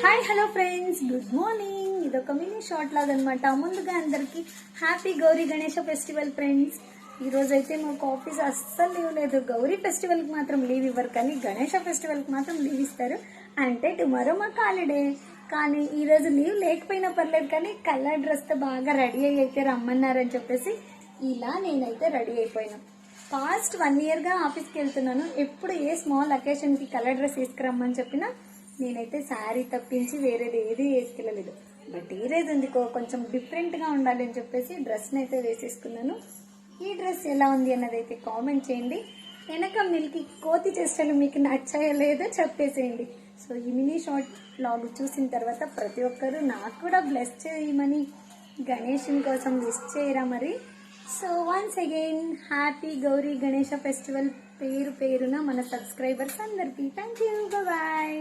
Hi hello friends, good morning. ఇదొక mini short లాగా అనమాట. ముందుగా అందరికి happy Gauri Ganesha festival friends. ఈ రోజు అయితే మాకు ఆఫీస్ అస్సలు లీవ్ లేదు. గౌరీ ఫెస్టివల్ కి మాత్రం లీవ్ ఇవ్వరు, కానీ గణేష ఫెస్టివల్ కి మాత్రం లీవ్ ఇస్తారు. అంటే టుమారో మాకు హాలిడే. కానీ ఈ రోజు లీవ్ లేకపోయినా పర్లేదు, కానీ కలర్ డ్రెస్ తో బాగా రెడీ అయ్యి అయితే రమ్మన్నారని చెప్పేసి ఇలా నేనైతే రెడీ అయిపోయినా. పాస్ట్ 1 year గా ఆఫీస్కి వెళ్తున్నాను. ఎప్పుడు ఏ స్మాల్ అకేషన్ కి కలర్ డ్రెస్ తీసుకురమ్మని చెప్పినా నేనైతే శారీ తప్పించి వేరేది ఏది వేసుకెళ్ళలేదు. బట్ ఈ రోజు ఎందుకో కొంచెం డిఫరెంట్గా ఉండాలి అని చెప్పేసి డ్రెస్ని అయితే వేసేసుకున్నాను. ఈ డ్రెస్ ఎలా ఉంది అన్నది అయితే కామెంట్ చేయండి. వెనక మిల్కి కోతి చేష్టలు మీకు నచ్చాయో లేదో చెప్పేసేయండి. సో ఈ మినీ షార్ట్ వ్లాగ్ చూసిన తర్వాత ప్రతి ఒక్కరూ నాకు కూడా బ్లెస్ చేయమని గణేషుని కోసం విష్ చేయరా మరి. So once again happy Gauri Ganesha festival పేరున మన సబ్స్క్రైబర్స్ అందరికీ థ్యాంక్ యూ. బాయ్.